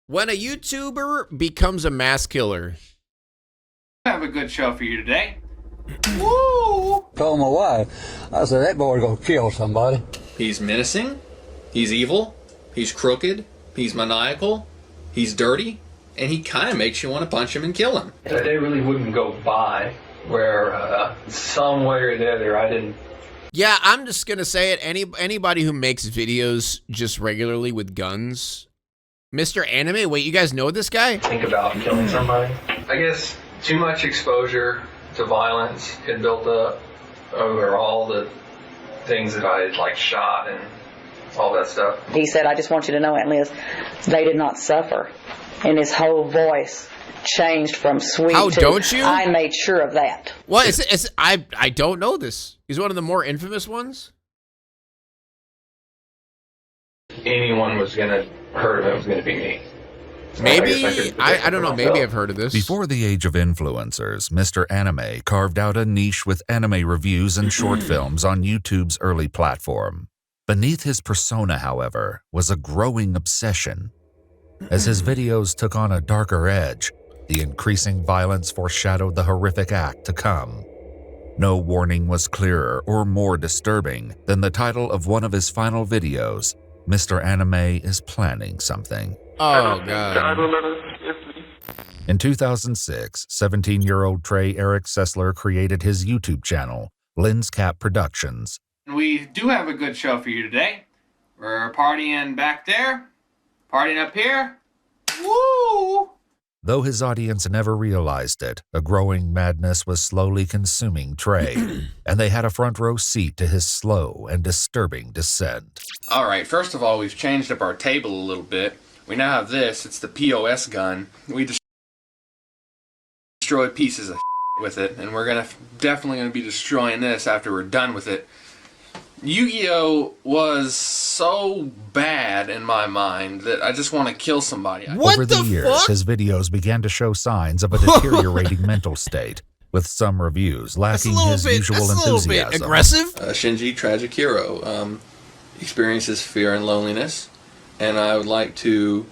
When a YouTuber becomes a mass killer. I have a good show for you today. Woo! Told my wife, I said, that boy's gonna kill somebody. He's menacing, he's evil, he's crooked, he's maniacal, he's dirty, and he kind of makes you want to punch him and kill him. A day really wouldn't go by where some way or the other I didn't. Yeah, I'm just gonna say it. Anybody who makes videos just regularly with guns, Mr. Anime. Wait, you guys know this guy? Think about killing somebody. I guess too much exposure to violence had built up over all the things that I had like shot and all that stuff. He said, I just want you to know, Aunt Liz, they did not suffer. And his whole voice changed from sweet How to, don't you? I made sure of that. What is it? I don't know this. He's one of the more infamous ones. Anyone was gonna hurt him, it was gonna be me. So Maybe I don't know. Maybe I've heard of this. Before the age of influencers, Mr. Anime carved out a niche with anime reviews and short films on YouTube's early platform. Beneath his persona, however, was a growing obsession. As his videos took on a darker edge, the increasing violence foreshadowed the horrific act to come. No warning was clearer or more disturbing than the title of one of his final videos, Mr. Anime is planning something. Oh, God. In 2006, 17-year-old Trey Eric Sessler created his YouTube channel, Lens Cap Productions. We do have a good show for you today. We're partying back there, partying up here. Woo! Though his audience never realized it, a growing madness was slowly consuming Trey, and they had a front row seat to his slow and disturbing descent. All right, first of all, we've changed up our table a little bit. We now have this. It's the POS gun. We destroy pieces of with it, and we're definitely gonna be destroying this after we're done with it. Yu-Gi-Oh was so bad in my mind that I just want to kill somebody. What Over the years, fuck? his videos began to show signs of a deteriorating mental state, with some reviews lacking his usual enthusiasm. Bit aggressive. Shinji, tragic hero, experiences fear and loneliness, and I would like to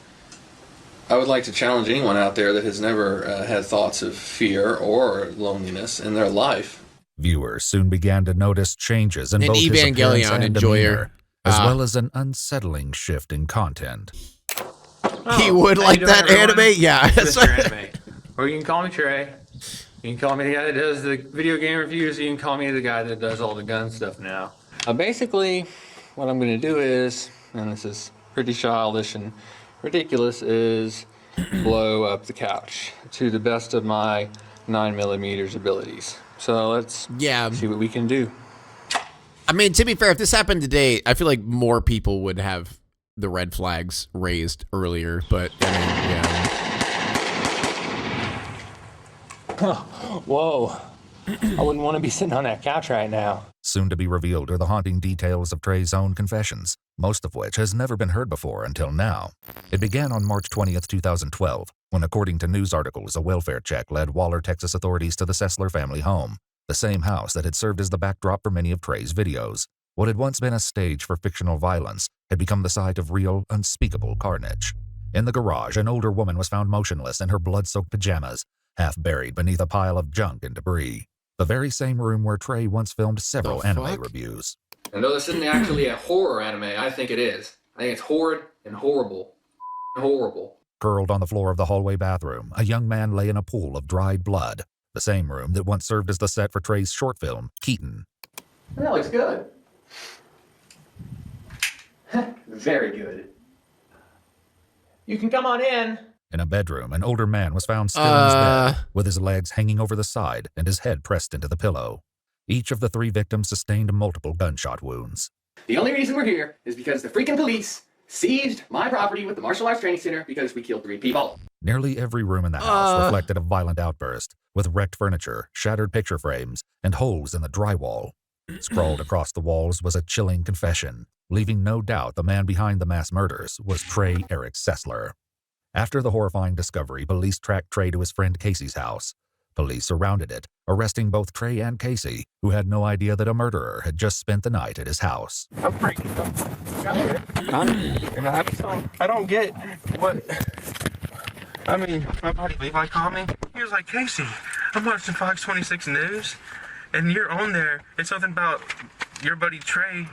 challenge anyone out there that has never had thoughts of fear or loneliness in their life. Viewers soon began to notice changes in An both his appearance Evangelion and enjoyer. demeanor, as well as an unsettling shift in content. He would like doing, that everyone? anime? Yeah. Mr. Anime. Or you can call me Trey. You can call me the guy that does the video game reviews. You can call me the guy that does all the gun stuff now. Basically, what I'm going to do is, and this is pretty childish and ridiculous, is blow up the couch to the best of my 9mm abilities. So let's see what we can do. I mean, to be fair, if this happened today, I feel like more people would have the red flags raised earlier. But I mean, yeah. Whoa. I wouldn't want to be sitting on that couch right now. Soon to be revealed are the haunting details of Trey's own confessions, most of which has never been heard before until now. It began on March 20th, 2012, when, according to news articles, a welfare check led Waller, Texas authorities to the Sessler family home, the same house that had served as the backdrop for many of Trey's videos. What had once been a stage for fictional violence had become the site of real, unspeakable carnage. In the garage, an older woman was found motionless in her blood-soaked pajamas, half buried beneath a pile of junk and debris. The very same room where Trey once filmed several anime reviews. And though this isn't actually a horror anime, I think it is. I think it's horrid and horrible. Horrible. Curled on the floor of the hallway bathroom, a young man lay in a pool of dried blood, the same room that once served as the set for Trey's short film, Keaton. That looks good. Very good. You can come on in. In a bedroom, an older man was found still in his bed, with his legs hanging over the side and his head pressed into the pillow. Each of the three victims sustained multiple gunshot wounds. The only reason we're here is because the freaking police seized my property with the martial arts training center because we killed 3 people. Nearly every room in the house reflected a violent outburst, with wrecked furniture, shattered picture frames, and holes in the drywall. Scrawled across the walls was a chilling confession, leaving no doubt the man behind the mass murders was Trey Eric Sessler. After the horrifying discovery, police tracked Trey to his friend Casey's house. Police surrounded it, arresting both Trey and Casey, who had no idea that a murderer had just spent the night at his house. I'm freaking I don't get what. I mean, my buddy Levi called me. He was like, Casey, I'm watching Fox 26 News, and you're on there. It's something about your buddy Trey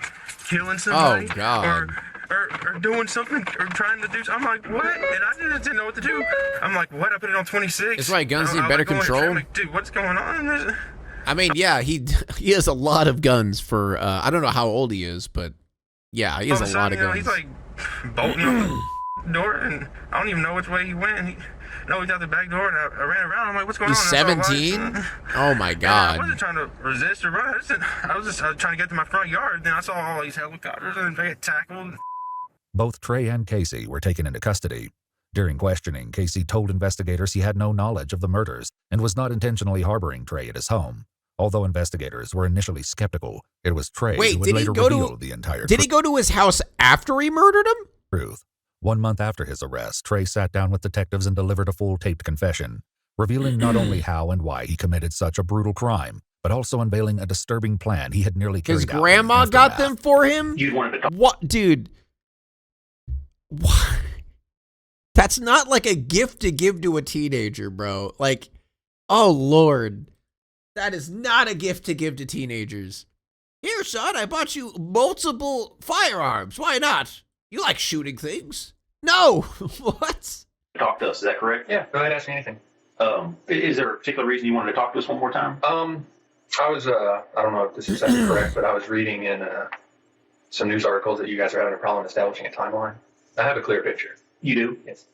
killing somebody. Oh, God. Or doing something, or trying to do something. I'm like, what? And I didn't know what to do. I'm like, what? I put it on 26. That's why guns need I better like going to control. I'm like, dude, what's going on? I mean, yeah, he has a lot of guns for, I don't know how old he is, but yeah, he has a lot of guns. He's like bolting out the door, and I don't even know which way he went. He's out the back door, and I ran around. I'm like, what's going on? He's 17? Oh, my God. I wasn't trying to resist or run. I was just trying to get to my front yard. Then I saw all these helicopters, and they get tackled. Both Trey and Casey were taken into custody. During questioning, Casey told investigators he had no knowledge of the murders and was not intentionally harboring Trey at his home. Although investigators were initially skeptical, it was Trey who would later reveal the entire truth. Did he go to his house after he murdered him? Truth. 1 month after his arrest, Trey sat down with detectives and delivered a full taped confession, revealing not only how and why he committed such a brutal crime, but also unveiling a disturbing plan he had nearly carried out. His grandma got them for him? You wanted to talk. What, dude? What? That's not like a gift to give to a teenager, bro. Like, oh, Lord. That is not a gift to give to teenagers. Here, son, I bought you multiple firearms. Why not? You like shooting things. No. What? Talk to us, is that correct? Yeah, go ahead, ask me anything. Is there a particular reason you wanted to talk to us one more time? I was, I don't know if this is correct, but I was reading in some news articles that you guys are having a problem establishing a timeline. I have a clear picture. You do? Yes.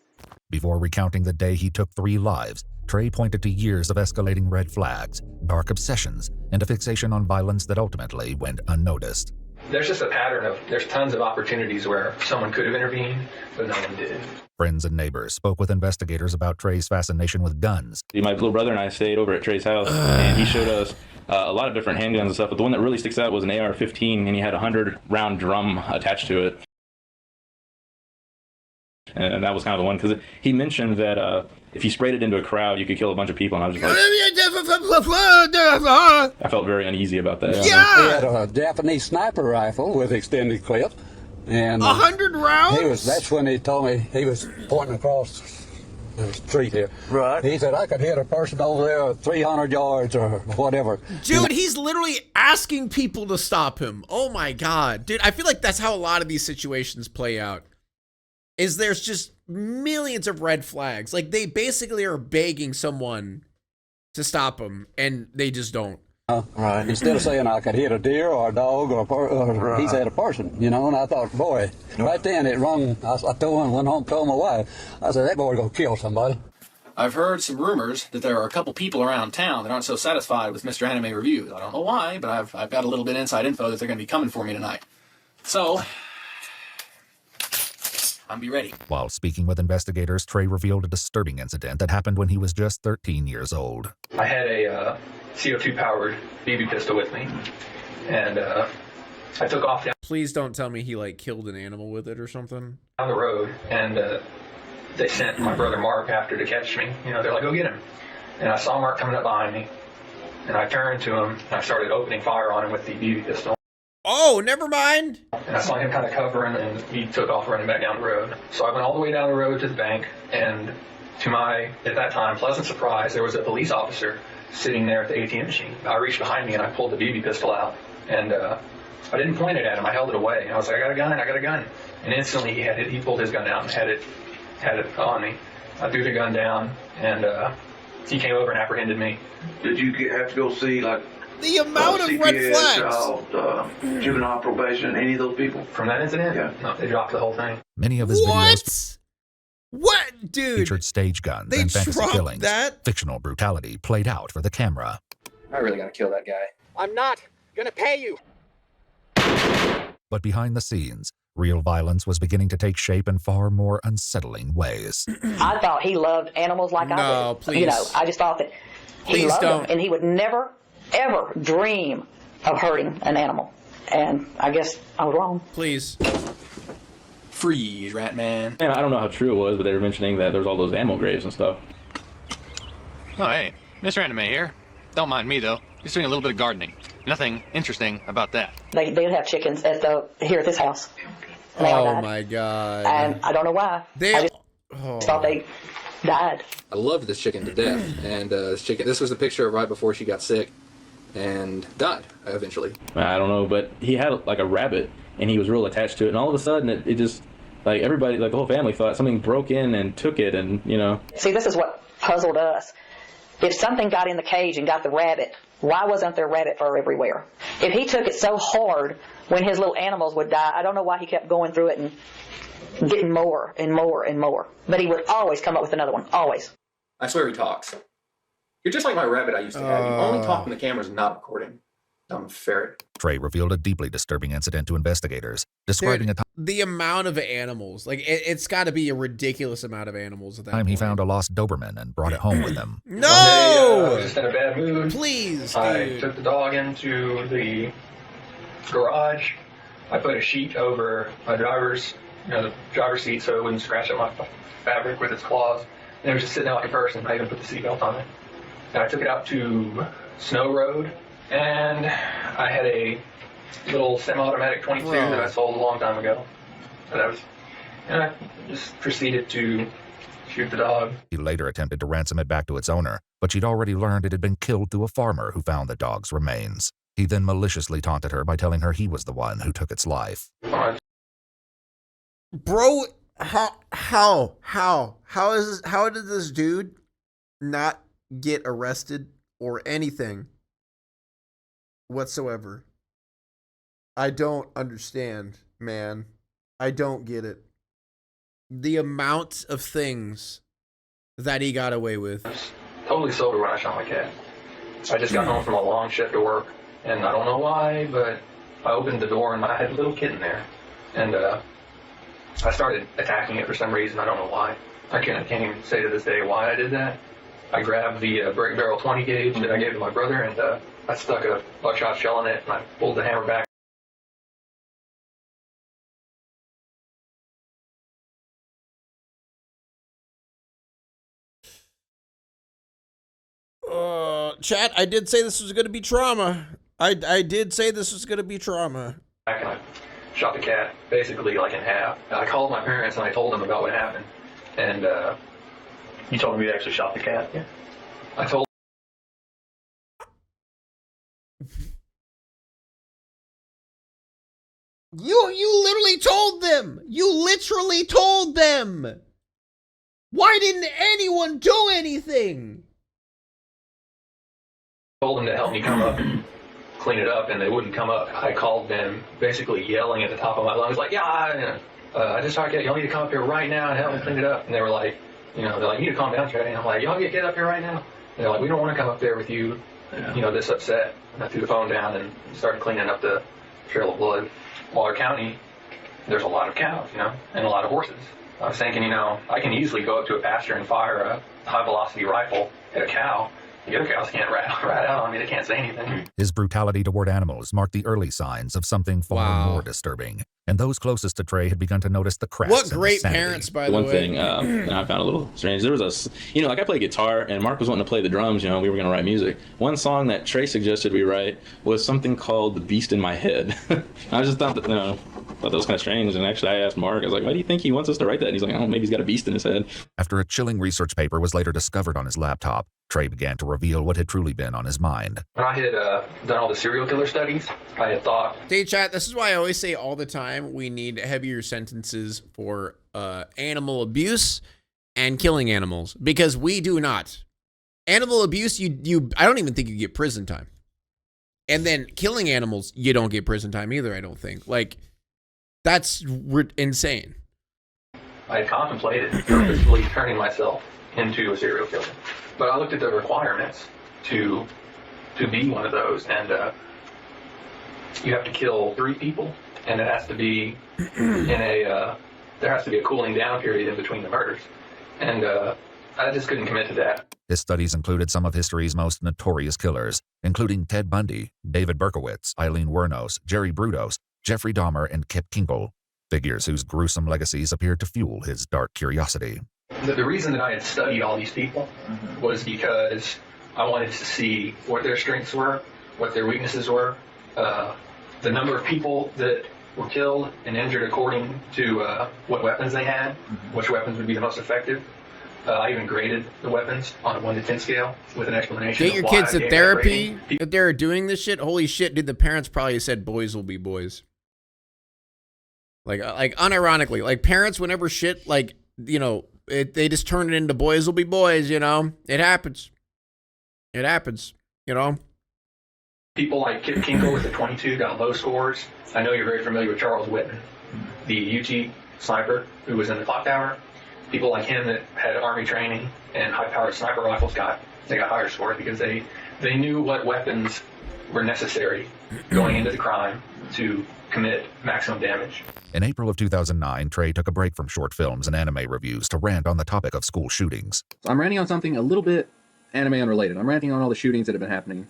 Before recounting the day he took 3 lives, Trey pointed to years of escalating red flags, dark obsessions, and a fixation on violence that ultimately went unnoticed. There's just a pattern of, there's tons of opportunities where someone could have intervened, but no one did. Friends and neighbors spoke with investigators about Trey's fascination with guns. My little brother and I stayed over at Trey's house, and he showed us a lot of different handguns and stuff, but the one that really sticks out was an AR-15, and he had a 100-round drum attached to it. And that was kind of the one, because he mentioned that if you sprayed it into a crowd, you could kill a bunch of people, and I was just like, I felt very uneasy about that. Yeah! He had a Japanese sniper rifle with extended clip. And 100 rounds? That's when he told me, he was pointing across the street here. Right. He said, I could hit a person over there 300 yards or whatever. Dude, he's literally asking people to stop him. Oh my God. Dude, I feel like that's how a lot of these situations play out. Is there's just millions of red flags. Like, they basically are begging someone to stop them, and they just don't. Right. Instead of saying I could hit a deer or a dog or he said a person, you know, and I thought, boy, right then it rung. I told him, went home, told my wife, I said, that boy gonna kill somebody. I've heard some rumors that there are a couple people around town that aren't so satisfied with Mr. Anime Reviews. I don't know why, but I've got a little bit inside info that they're going to be coming for me tonight. So, I'm be ready. While speaking with investigators, Trey revealed a disturbing incident that happened when he was just 13 years old. I had a CO2-powered BB pistol with me, and I took off down Please don't tell me he, like, killed an animal with it or something. the road, and they sent my brother Mark after to catch me. You know, they're like, go get him. And I saw Mark coming up behind me, and I turned to him, and I started opening fire on him with the BB pistol. Oh, never mind. And I saw him kind of covering, and he took off running back down the road. So I went all the way down the road to the bank, and to my, at that time, pleasant surprise, there was a police officer sitting there at the ATM machine. I reached behind me, and I pulled the BB pistol out, and I didn't point it at him. I held it away, and I was like, I got a gun. And instantly he pulled his gun out and had it on me. I threw the gun down, and he came over and apprehended me. Did you have to go see, like, the amount of CPS, red flags, juvenile probation, any of those people? From that incident? Yeah. No, they dropped the whole thing. Many of his videos What, dude? featured stage guns They and fantasy dropped killings. that? Fictional brutality played out for the camera. I really gotta kill that guy. I'm not gonna pay you. But behind the scenes, real violence was beginning to take shape in far more unsettling ways. I thought he loved animals like I No, did. please. You know, I just thought that he Please loved don't. them, and he would never, ever dream of hurting an animal. And I guess I was wrong. Please. Freeze, rat man. And I don't know how true it was, but they were mentioning that there was all those animal graves and stuff. Oh, hey, Mr. Anime here. Don't mind me, though. Just doing a little bit of gardening. Nothing interesting about that. They did have chickens here at this house. They all Oh died. my god. And I don't know why. I just thought they died. I loved this chicken to death. And this was the picture of right before she got sick and died eventually. I don't know, but he had like a rabbit, and he was real attached to it. And all of a sudden, it just, like, everybody, like the whole family thought something broke in and took it, and, you know. See, this is what puzzled us. If something got in the cage and got the rabbit, why wasn't there rabbit fur everywhere? If he took it so hard when his little animals would die, I don't know why he kept going through it and getting more and more and more. But he would always come up with another one, always. I swear he talks. You're just like my rabbit I used to have. You only talk when the camera's not recording. Dumb ferret. Trey revealed a deeply disturbing incident to investigators, describing Dude, a the amount of animals. Like, it's got to be a ridiculous amount of animals at that time he point. found a lost Doberman and brought it home with him. No! I was just in a bad mood. Please, I dude. took the dog into the garage. I put a sheet over my driver's seat so it wouldn't scratch up my fabric with its claws. And it was just sitting there like a person. I even put the seatbelt on it. And I took it out to Snow Road, and I had a little semi-automatic 22 that I sold a long time ago. And I just proceeded to shoot the dog. He later attempted to ransom it back to its owner, but she'd already learned it had been killed through a farmer who found the dog's remains. He then maliciously taunted her by telling her he was the one who took its life. Bro, how did this dude not get arrested or anything whatsoever? I don't understand, man. I don't get it. The amount of things that he got away with. I was totally sober when I shot my cat. I just got home from a long shift of work, and I don't know why, but I opened the door and I had a little kitten there. And I started attacking it for some reason. I don't know why. I can't even say to this day why I did that. I grabbed the break barrel 20 gauge that I gave to my brother, and I stuck a buckshot shell in it, and I pulled the hammer back. Chat, I did say this was going to be trauma. I did say this was going to be trauma. And I shot the cat basically like in half. I called my parents and I told them about what happened. And you told them you actually shot the cat? Yeah. I told. You literally told them. You literally told them. Why didn't anyone do anything? Told them to help me come up and clean it up, and they wouldn't come up. I called them basically yelling at the top of my lungs, like, I just shot a cat. Y'all need to come up here right now and help me clean it up. And they were like, they're like, you need to calm down, Trey. And I'm like, y'all get up here right now. And they're like, we don't want to come up there with you, this upset. And I threw the phone down and started cleaning up the trail of blood. Waller County, there's a lot of cows, and a lot of horses. I was thinking, I can easily go up to a pasture and fire a high-velocity rifle at a cow. The other cows can't rat out on me. They can't say anything. His brutality toward animals marked the early signs of something far more disturbing, and those closest to Trey had begun to notice the cracks. What in great his sanity. parents, by the way. One thing I found a little strange, there was like I play guitar, and Mark was wanting to play the drums, we were going to write music. One song that Trey suggested we write was something called The Beast in My Head. I just thought that, thought that was kind of strange, and actually I asked Mark, I was like, why do you think he wants us to write that? And he's like, I don't know, maybe he's got a beast in his head. After a chilling research paper was later discovered on his laptop, Trey began to reveal what had truly been on his mind. When I had done all the serial killer studies, I had thought... Hey, chat, this is why I always say all the time we need heavier sentences for animal abuse and killing animals, because we do not. Animal abuse, I don't even think you get prison time. And then killing animals, you don't get prison time either, I don't think. Like, that's insane. I had contemplated purposefully turning myself into a serial killer. But I looked at the requirements to be one of those, and you have to kill 3 people, and it has to be there has to be a cooling down period in between the murders. And I just couldn't commit to that. His studies included some of history's most notorious killers, including Ted Bundy, David Berkowitz, Eileen Wuornos, Jerry Brudos, Jeffrey Dahmer, and Kip Kinkle, figures whose gruesome legacies appeared to fuel his dark curiosity. The reason that I had studied all these people was because I wanted to see what their strengths were, what their weaknesses were, the number of people that were killed and injured according to what weapons they had, which weapons would be the most effective. I even graded the weapons on a 1 to 10 scale with an explanation. Get your of why kids I to gave that therapy rating. if they're doing this shit. Holy shit, dude, the parents probably said boys will be boys. Like unironically, like parents, whenever shit, like, you know, they just turn it into boys will be boys, you know? It happens. It happens, you know? People like Kip Kinkle with the 22 got low scores. I know you're very familiar with Charles Whitten, the UT sniper who was in the clock tower. People like him that had army training and high-powered sniper rifles got higher scores because they knew what weapons were necessary going into the crime to commit maximum damage. In April of 2009, Trey took a break from short films and anime reviews to rant on the topic of school shootings. I'm ranting on something a little bit anime unrelated. I'm ranting on all the shootings that have been happening.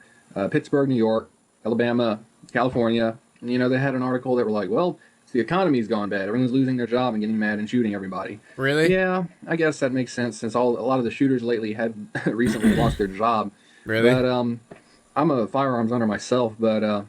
Pittsburgh, New York, Alabama, California. And, you know, they had an article that were like, well, the economy's gone bad. Everyone's losing their job and getting mad and shooting everybody. Really? Yeah, I guess that makes sense since a lot of the shooters lately have recently lost their job. Really? But I'm a firearms owner myself, but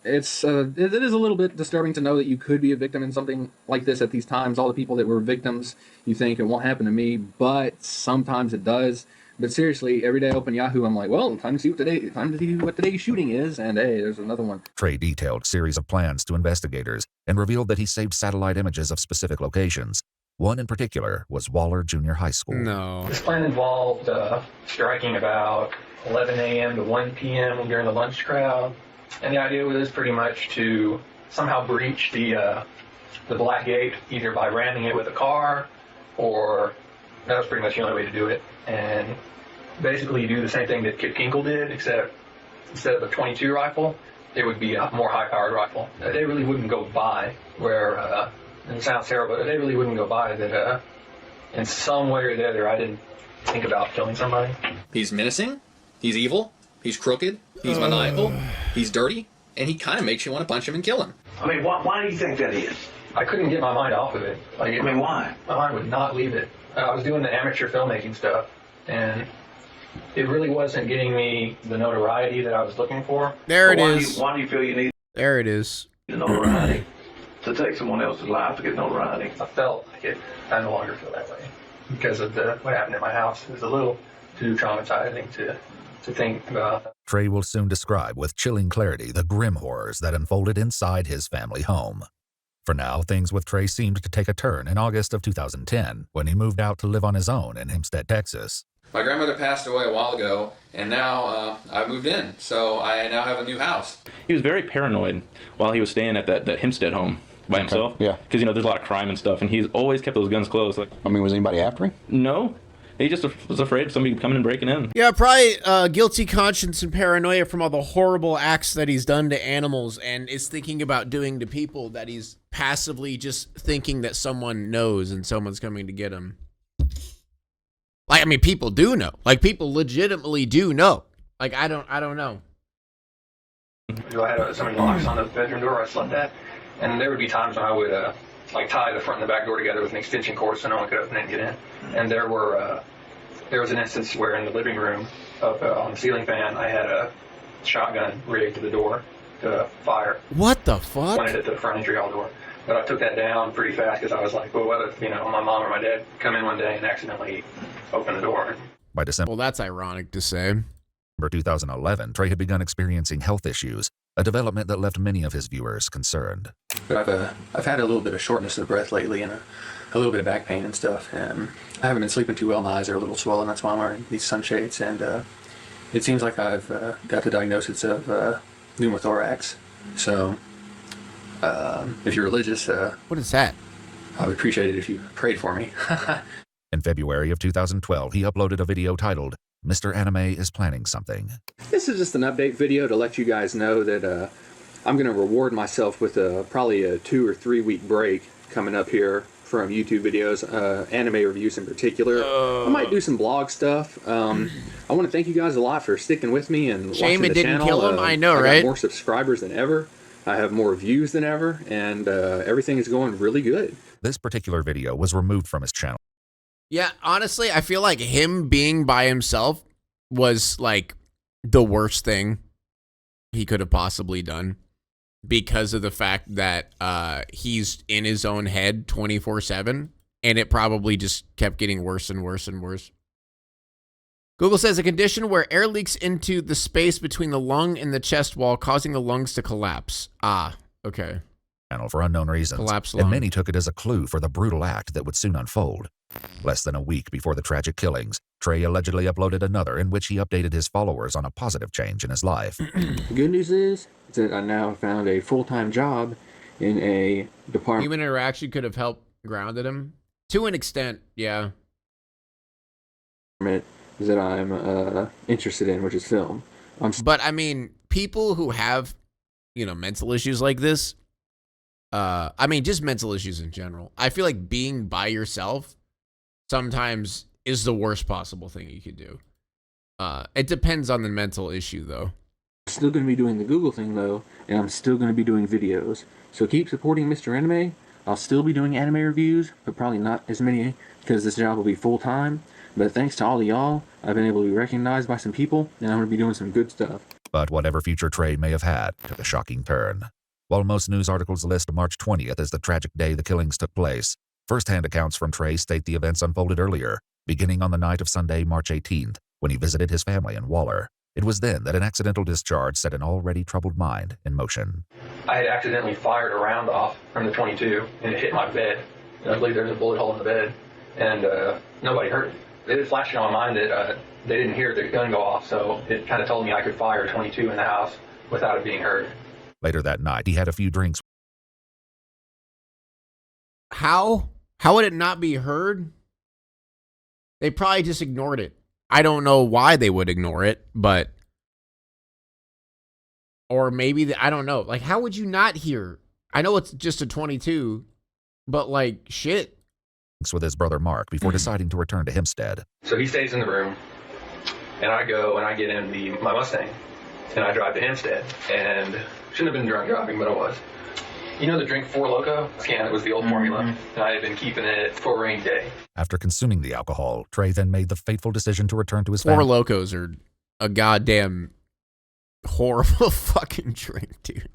it is a little bit disturbing to know that you could be a victim in something like this at these times. All the people that were victims, you think it won't happen to me, but sometimes it does. But seriously, every day I open Yahoo, I'm like, well, time to see what today's shooting is, and hey, there's another one. Trey detailed series of plans to investigators and revealed that he saved satellite images of specific locations. One in particular was Waller Junior High School. No. This plan involved striking about 11 a.m. to 1 p.m. during the lunch crowd. And the idea was pretty much to somehow breach the Black Gate, either by ramming it with a car, or that was pretty much the only way to do it. And basically do the same thing that Kip Kinkle did, except instead of a 22 rifle, it would be a more high-powered rifle. They really wouldn't go by where, and it sounds terrible, but they really wouldn't go by that in some way or the other I didn't think about killing somebody. He's menacing, he's evil, he's crooked, he's maniacal, he's dirty, and he kind of makes you want to punch him and kill him. I mean, why do you think that is? I couldn't get my mind off of it. Like, I mean, why? My mind would not leave it. I was doing the amateur filmmaking stuff, and it really wasn't getting me the notoriety that I was looking for. There it is. Why do you feel you need There it is. the notoriety? To take someone else's life to get notoriety? I felt like it. I no longer feel that way because of what happened at my house. It was a little too traumatizing to think about. Trey will soon describe with chilling clarity the grim horrors that unfolded inside his family home. For now, things with Trey seemed to take a turn in August of 2010 when he moved out to live on his own in Hempstead, Texas. My grandmother passed away a while ago, and now I moved in, so I now have a new house. He was very paranoid while he was staying at that Hempstead home by himself. Yeah. Because, you know, there's a lot of crime and stuff, and he's always kept those guns close. Like, I mean, was anybody after him? no. He just was afraid of somebody coming and breaking in. Yeah, probably guilty conscience and paranoia from all the horrible acts that he's done to animals and is thinking about doing to people that he's passively just thinking that someone knows and someone's coming to get him. Like, I mean, people do know. Like, people legitimately do know. Like, I don't know. I had so many locks on the bedroom door I slept at, and there would be times when I would like tie the front and the back door together with an extension cord so no one could open it and get in. And there was an instance where in the living room up on the ceiling fan, I had a shotgun rigged to the door to fire. What the fuck? Pointed at the front entry hall door. But I took that down pretty fast because I was like, well, what if, you know, my mom or my dad come in one day and accidentally open the door? By December Well, that's ironic to say. 2011, Trey had begun experiencing health issues, a development that left many of his viewers concerned. I've had a little bit of shortness of breath lately and a little bit of back pain and stuff. And I haven't been sleeping too well. My eyes are a little swollen. That's why I'm wearing these sunshades. And it seems like I've got the diagnosis of pneumothorax. So if you're religious, What is that? I would appreciate it if you prayed for me. In February of 2012, he uploaded a video titled, Mr. Anime is Planning Something. This is just an update video to let you guys know that I'm going to reward myself with probably a 2 or 3 week break coming up here from YouTube videos, anime reviews in particular. I might do some blog stuff. I want to thank you guys a lot for sticking with me and Shame watching it the didn't channel. kill him, I know, I right? got more subscribers than ever. I have more views than ever, and everything is going really good. This particular video was removed from his channel. Yeah, honestly, I feel like him being by himself was like the worst thing he could have possibly done because of the fact that he's in his own head 24/7, and it probably just kept getting worse and worse and worse. Google says a condition where air leaks into the space between the lung and the chest wall, causing the lungs to collapse. Ah, okay. For unknown reasons, Collapse and lung. many took it as a clue for the brutal act that would soon unfold. Less than a week before the tragic killings, Trey allegedly uploaded another in which he updated his followers on a positive change in his life. The good news is that I now found a full-time job in a department. Human interaction could have helped grounded him to an extent, yeah. That I'm interested in, which is film. But I mean, people who have, mental issues like this, just mental issues in general, I feel like being by yourself sometimes is the worst possible thing you could do. It depends on the mental issue, though. I'm still going to be doing the Google thing, though, and I'm still going to be doing videos. So keep supporting Mr. Anime. I'll still be doing anime reviews, but probably not as many because this job will be full-time. But thanks to all of y'all, I've been able to be recognized by some people, and I'm going to be doing some good stuff. But whatever future Trey may have had took a shocking turn. While most news articles list March 20th as the tragic day the killings took place, first-hand accounts from Trey state the events unfolded earlier, beginning on the night of Sunday, March 18th, when he visited his family in Waller. It was then that an accidental discharge set an already troubled mind in motion. I had accidentally fired a round off from the 22, and it hit my bed. And I believe there was a bullet hole in the bed, and nobody hurt me. It had flashed on my mind that they didn't hear the gun go off, so it kind of told me I could fire a 22 in the house without it being heard. Later that night, he had a few drinks. How would it not be heard? They probably just ignored it. I don't know why they would ignore it, but... Or maybe, I don't know. Like, how would you not hear? I know it's just a 22, but like, shit. With his brother Mark before deciding to return to Hempstead. So he stays in the room, and I go and I get in my Mustang, and I drive to Hempstead, and shouldn't have been drunk driving, but I was. You know the drink Four Loko? Scan, it was the old formula, and I had been keeping it for a rainy day. After consuming the alcohol, Trey then made the fateful decision to return to his Four family. Lokos are a goddamn horrible fucking drink, dude.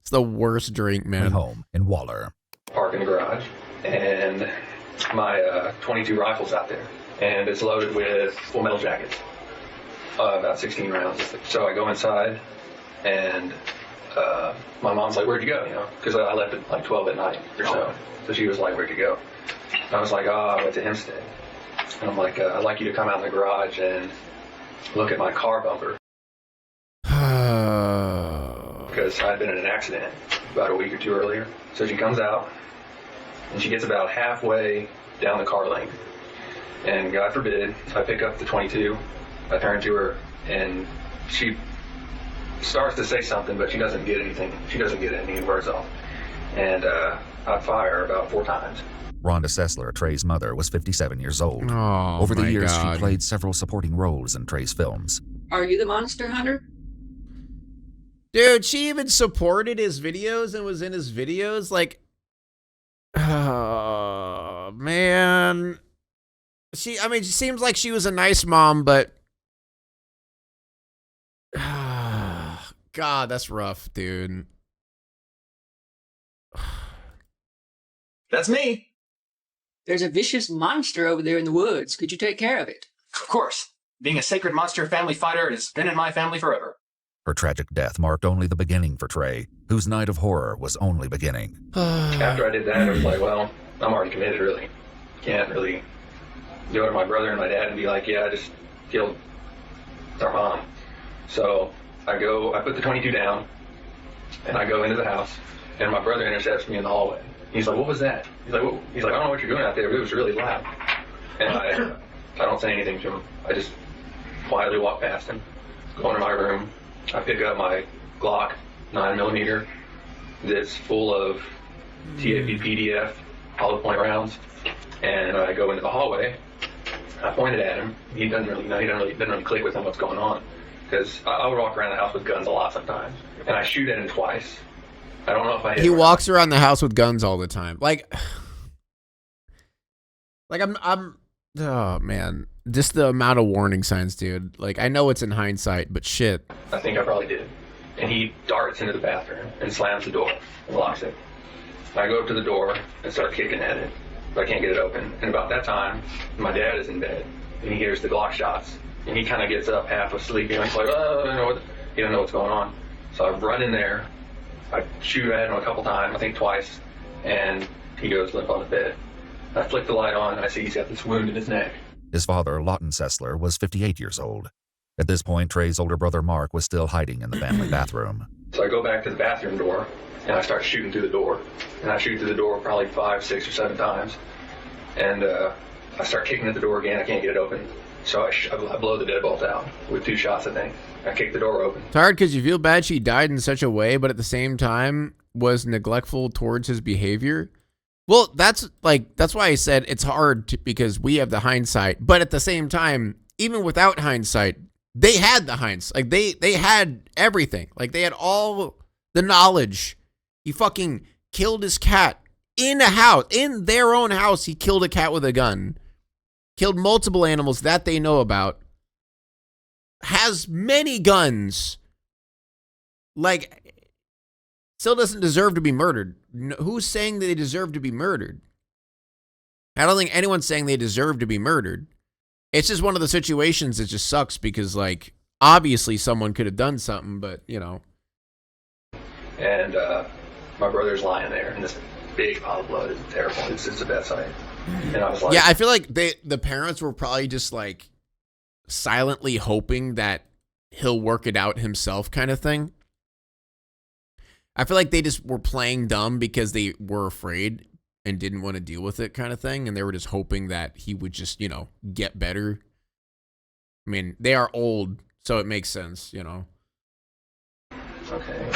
It's the worst drink, man. Home in Waller. Park in the garage, and my 22 rifle's out there, and it's loaded with full metal jackets, about 16 rounds. So I go inside, and my mom's like, "Where'd you go?" Because I left at like 12 at night or so. So she was like, "Where'd you go?" And I was like, I went to Hempstead." And I'm like, "I'd like you to come out in the garage and look at my car bumper." Because I'd been in an accident about a week or two earlier. So she comes out, and she gets about halfway down the car lane. And God forbid, I pick up the 22, I turn to her, and she starts to say something, but she doesn't get anything. She doesn't get any words off. And I fire about 4 times. Rhonda Sessler, Trey's mother, was 57 years old. Oh, Over the my years, God. she played several supporting roles in Trey's films. Are you the monster hunter? Dude, she even supported his videos and was in his videos. Like, oh, man. She seems like she was a nice mom, but... God, that's rough, dude. That's me. There's a vicious monster over there in the woods. Could you take care of it? Of course. Being a sacred monster family fighter has been in my family forever. Her tragic death marked only the beginning for Trey, whose night of horror was only beginning. After I did that, I was like, well, I'm already committed, really. Can't really go to my brother and my dad and be like, yeah, I just killed our mom. So I put the 22 down, and I go into the house, and my brother intercepts me in the hallway. He's like, what was that? He's like, I don't know what you're doing out there, but it was really loud. And I don't say anything to him. I just quietly walk past him, go into my room. I pick up my Glock 9mm that's full of TAP PDF hollow point rounds, and I go into the hallway. I pointed at him. He doesn't really click with him what's going on, because I would walk around the house with guns a lot sometimes, and I shoot at him twice. I don't know if I hit He him. walks around the house with guns all the time. Like I'm Oh man, just the amount of warning signs, dude. Like, I know it's in hindsight, but shit. I think I probably did. And he darts into the bathroom and slams the door and locks it. I go up to the door and start kicking at it, but I can't get it open. And about that time, my dad is in bed, and he hears the Glock shots. And he kind of gets up half asleep, and he's like, oh, he doesn't know what's going on. So I run in there, I shoot at him a couple times, I think twice, and he goes limp on the bed. I flick the light on, and I see he's got this wound in his neck. His father, Lawton Sessler, was 58 years old. At this point, Trey's older brother Mark was still hiding in the family bathroom. So I go back to the bathroom door, and I start shooting through the door. And I shoot through the door probably 5, 6, or 7 times. And I start kicking at the door again. I can't get it open. So I blow the deadbolt out with 2 shots, I think. I kick the door open. It's hard because you feel bad she died in such a way, but at the same time was neglectful towards his behavior. Well, that's why I said it's hard because we have the hindsight. But at the same time, even without hindsight, they had the hindsight. Like, they had everything. Like, they had all the knowledge. He fucking killed his cat in a house. In their own house, he killed a cat with a gun. Killed multiple animals that they know about. Has many guns. Like, still doesn't deserve to be murdered. Who's saying that they deserve to be murdered? I don't think anyone's saying they deserve to be murdered. It's just one of the situations that just sucks because, like, obviously someone could have done something, but, you know. And my brother's lying there, and this big pile of blood is terrible. It's a bad sight. And I was like, yeah, I feel like the parents were probably just, like, silently hoping that he'll work it out himself kind of thing. I feel like they just were playing dumb because they were afraid and didn't want to deal with it kind of thing. And they were just hoping that he would just, you know, get better. I mean, they are old, so it makes sense, you know. Okay.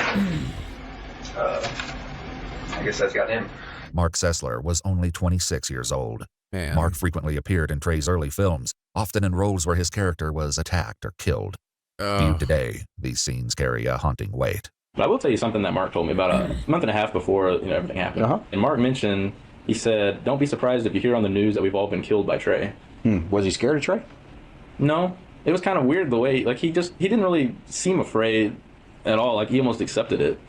I guess that's got him. Mark Sessler was only 26 years old. Man. Mark frequently appeared in Trey's early films, often in roles where his character was attacked or killed. Viewed today, these scenes carry a haunting weight. But I will tell you something that Mark told me about a month and a half before everything happened. And Mark mentioned, he said, don't be surprised if you hear on the news that we've all been killed by Trey. Was he scared of Trey? No. It was kind of weird the way, like, he didn't really seem afraid at all. Like, he almost accepted it.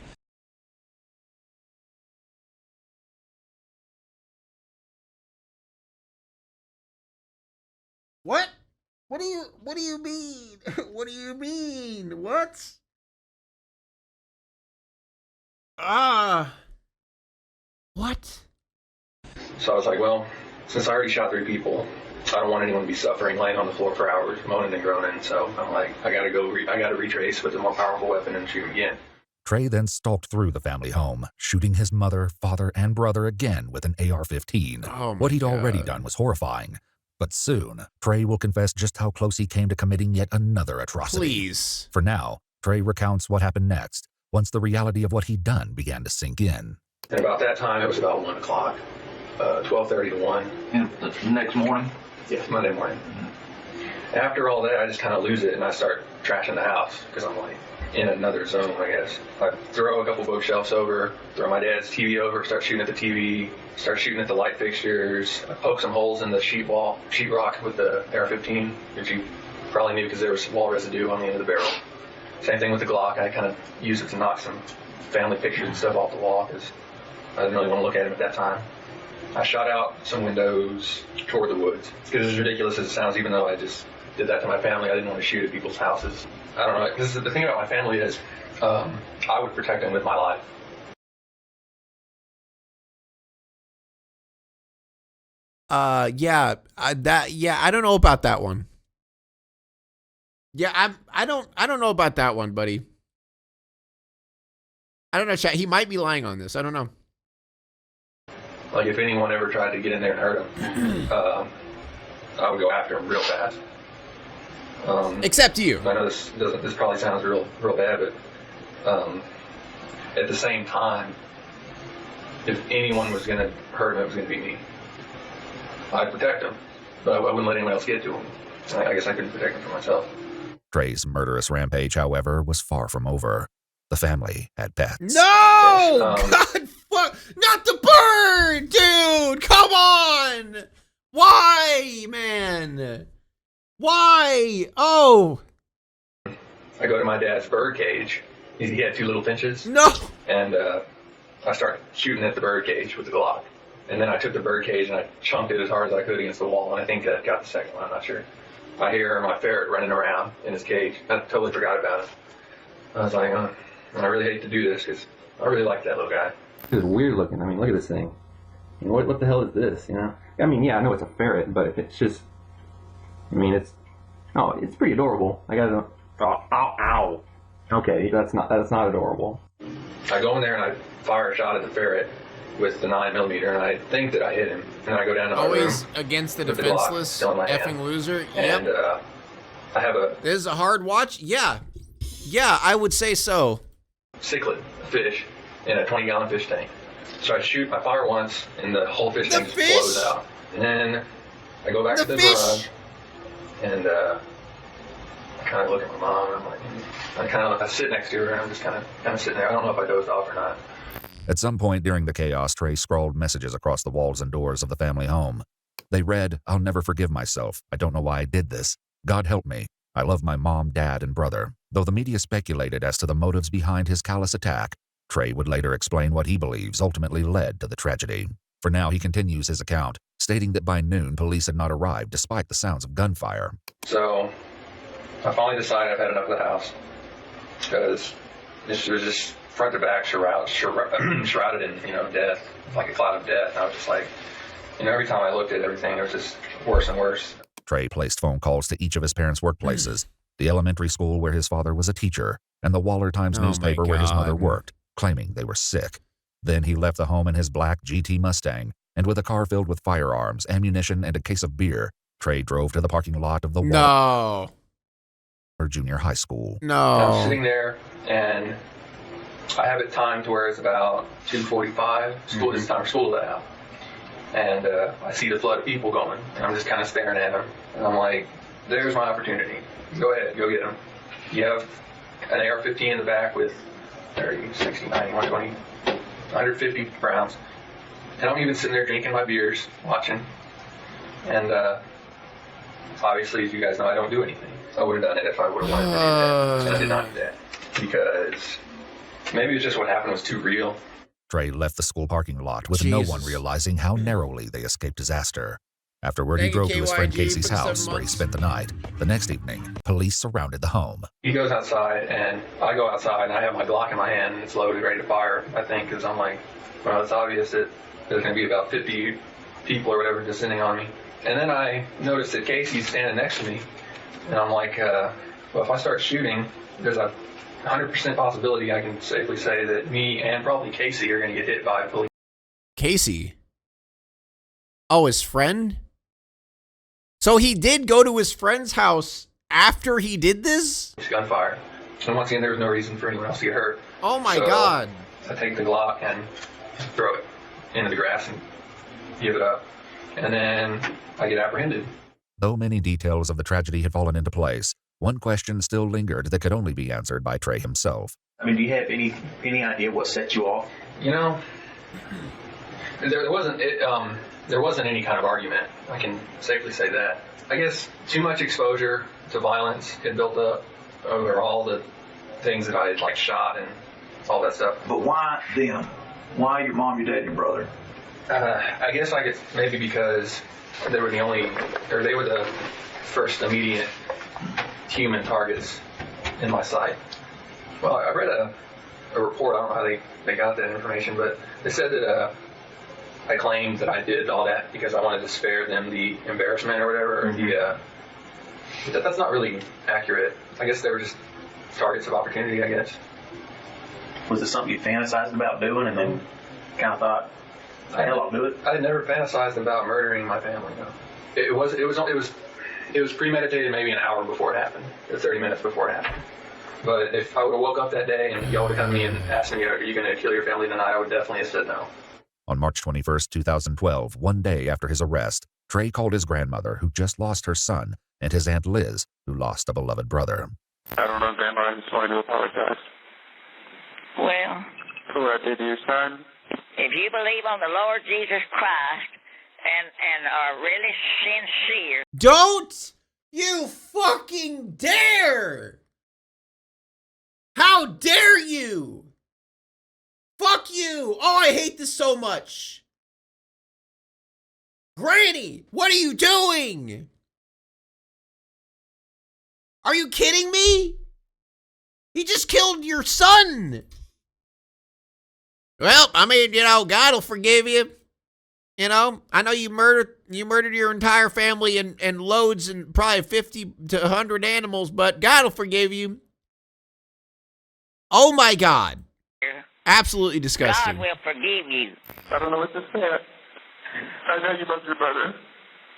What? What do you mean? What do you mean? What? What? So I was like, well, since I already shot 3 people, I don't want anyone to be suffering, laying on the floor for hours, moaning and groaning. So I'm like, I gotta retrace with a more powerful weapon and shoot again. Trey then stalked through the family home, shooting his mother, father, and brother again with an AR-15. Oh what he'd already done was horrifying. But soon, Trey will confess just how close he came to committing yet another atrocity. Please. For now, Trey recounts what happened next, once the reality of what he'd done began to sink in. And about that time, it was about 1 o'clock, 12:30 to 1. And the next morning? Yes, Monday morning. After all that, I just kind of lose it and I start trashing the house because I'm like in another zone, I guess. I throw a couple bookshelves over, throw my dad's TV over, start shooting at the TV, start shooting at the light fixtures. I poke some holes in the sheetrock with the AR-15, which you probably knew because there was wall residue on the end of the barrel. Same thing with the Glock. I kind of use it to knock some family pictures and stuff off the wall because I didn't really want to look at them at that time. I shot out some windows toward the woods. Because as ridiculous as it sounds, even though I just did that to my family, I didn't want to shoot at people's houses. I don't know, because the thing about my family is I would protect them with my life. I don't know about that one. Yeah, I don't know about that one, buddy. I don't know, chat. He might be lying on this. I don't know. Like, if anyone ever tried to get in there and hurt him, I would go after him real fast. Except you. I know this probably sounds real bad, but at the same time, if anyone was going to hurt him, it was going to be me. I'd protect him, but I wouldn't let anyone else get to him. I guess I couldn't protect him for myself. Trey's murderous rampage, however, was far from over. The family had pets. No! God, fuck! Not the bird, dude! Come on! Why, man? Why? Oh. I go to my dad's bird cage. He had 2 little finches. No. And I started shooting at the bird cage with the Glock. And then I took the bird cage and I chunked it as hard as I could against the wall. And I think that got the second one. I'm not sure. I hear my ferret running around in his cage. I totally forgot about it. I was like, I really hate to do this because I really like that little guy. It's weird looking. I mean, look at this thing. You know, what the hell is this, you know? I mean, yeah, I know it's a ferret, but it's just, I mean, it's pretty adorable. I gotta, ow. Okay, that's not adorable. I go in there and I fire a shot at the ferret with the 9mm, and I think that I hit him. And I go down to my Always room against the with defenseless, Glock still in my hand. effing loser. And Yep. I have a... This is a hard watch? Yeah. Yeah, I would say so. Cichlid fish in a 20-gallon fish tank. So I shoot, I fire once, and the whole fish tank just blows out. And then I go back to the garage, and I kind of look at my mom, and I'm like, I sit next to her, and I'm just kind of sitting there. I don't know if I dozed off or not. At some point during the chaos, Trey scrawled messages across the walls and doors of the family home. They read, "I'll never forgive myself. I don't know why I did this. God help me. I love my mom, dad, and brother." Though the media speculated as to the motives behind his callous attack, Trey would later explain what he believes ultimately led to the tragedy. For now, he continues his account, stating that by noon, police had not arrived despite the sounds of gunfire. So I finally decided I've had enough of the house because this was just front to back shrouded in, death, like a cloud of death. And I was just like, every time I looked at everything, it was just worse and worse. Trey placed phone calls to each of his parents' workplaces, the elementary school where his father was a teacher, and the Waller Times newspaper where his mother worked, claiming they were sick. Then he left the home in his black GT Mustang, and with a car filled with firearms, ammunition, and a case of beer, Trey drove to the parking lot of the Waller Junior High School. I'm sitting there, and I have it timed to where it's about 2:45. School, it's time for school to let out. And I see the flood of people going, and I'm just kind of staring at them. And I'm like, there's my opportunity. Go ahead, go get them. You have an AR-15 in the back with 30, 60, 90, 120, 150 rounds. And I'm even sitting there drinking my beers, watching. And obviously, as you guys know, I don't do anything. I would have done it if I would have wanted to do that. And I did not do that. Because maybe it's just what happened was too real. Trey left the school parking lot with no one realizing how narrowly they escaped disaster. Afterward, he drove to his friend Casey's house, where he spent the night. The next evening, police surrounded the home. He goes outside, and I go outside, and I have my Glock in my hand, and it's loaded, ready to fire, I think, because I'm like, well, it's obvious that there's going to be about 50 people or whatever descending on me. And then I notice that Casey's standing next to me, and I'm like, well, if I start shooting, there's a 100% possibility I can safely say that me and probably Casey are going to get hit by police. Casey? Oh, his friend? So he did go to his friend's house after he did this? Gunfire. And once again, there was no reason for anyone else to get hurt. Oh my God. I take the Glock and throw it into the grass and give it up. And then I get apprehended. Though many details of the tragedy had fallen into place, one question still lingered that could only be answered by Trey himself. I mean, do you have any idea what set you off? There wasn't any kind of argument. I can safely say that. I guess too much exposure to violence had built up over all the things that I had shot and all that stuff. But why them? Why your mom, your dad, and your brother? I guess I could maybe because they were the first immediate human targets in my sight. Well, I read a report. I don't know how they got that information, but they said that I claimed that I did all that because I wanted to spare them the embarrassment or whatever. Mm-hmm. That's not really accurate. I guess they were just targets of opportunity, I guess. Was it something you fantasized about doing and then kind of thought, hell, I'll do it? I had never fantasized about murdering my family, no. It was premeditated maybe an hour before it happened, or 30 minutes before it happened. But if I would have woke up that day and y'all would have come to me and asked me, are you going to kill your family tonight, I would definitely have said no. On March 21, 2012, one day after his arrest, Trey called his grandmother, who just lost her son, and his Aunt Liz, who lost a beloved brother. I don't know, Grandma. I just wanted to apologize. Well, for what I did to your son. if you believe on the Lord Jesus Christ and are really sincere. Don't you fucking dare! How dare you! Fuck you! Oh, I hate this so much. Granny, what are you doing? Are you kidding me? He just killed your son. Well, I mean, you know, God will forgive you. You know, I know you murdered your entire family and loads and probably 50 to 100 animals, but God will forgive you. Oh my God. Absolutely disgusting. God will forgive you. I don't know what to say. I know you love your brother.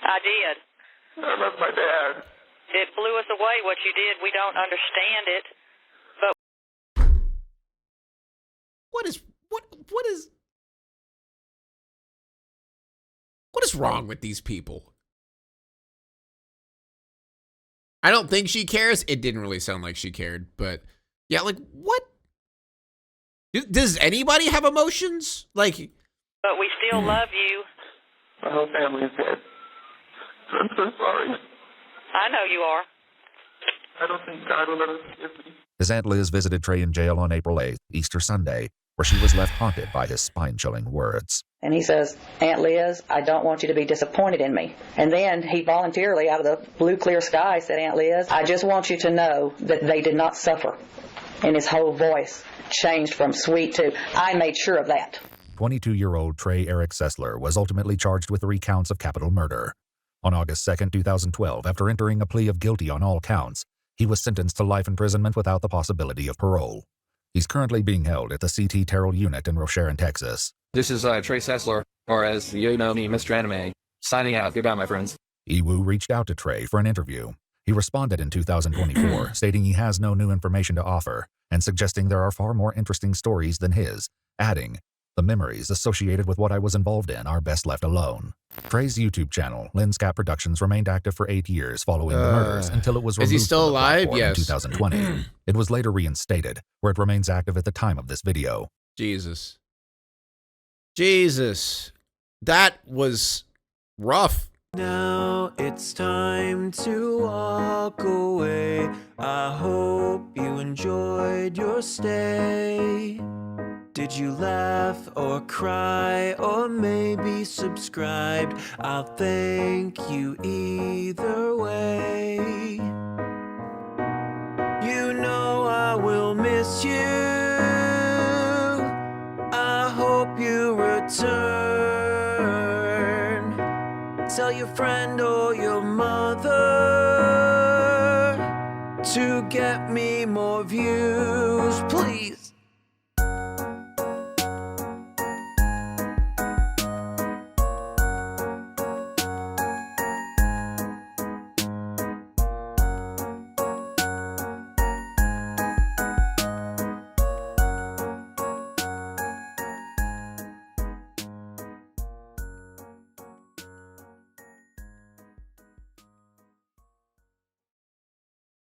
I did. I love my dad. It blew us away what you did. We don't understand it. What is wrong with these people? I don't think she cares. It didn't really sound like she cared, but yeah, like what? Does anybody have emotions? Like, But we still love you. My whole family is dead. I'm so sorry. I know you are. I don't think God will let us forgive me. His Aunt Liz visited Trey in jail on April 8th, Easter Sunday, where she was left haunted by his spine-chilling words. And he says, Aunt Liz, I don't want you to be disappointed in me. And then he voluntarily, out of the blue clear sky, said, Aunt Liz, I just want you to know that they did not suffer. And his whole voice changed from sweet to, I made sure of that. 22-year-old Trey Eric Sessler was ultimately charged with 3 counts of capital murder. On August 2, 2012, after entering a plea of guilty on all counts, he was sentenced to life imprisonment without the possibility of parole. He's currently being held at the CT Terrell unit in Rocheron, Texas. This is Trey Sessler, or as you know me, Mr. Anime, signing out. Goodbye, my friends. Iwu reached out to Trey for an interview. He responded in 2024, stating he has no new information to offer and suggesting there are far more interesting stories than his, adding, the memories associated with what I was involved in are best left alone. Trey's YouTube channel, Linscat Productions, remained active for 8 years following the murders until it was removed. Is he still alive? Yes. In 2020. It was later reinstated, where it remains active at the time of this video. Jesus. That was rough. Now it's time to walk away. I hope you enjoyed your stay. Did you laugh or cry or maybe subscribed? I'll thank you either way. You know I will miss you. I hope you return. Tell your friend or your mother to get me more views, please.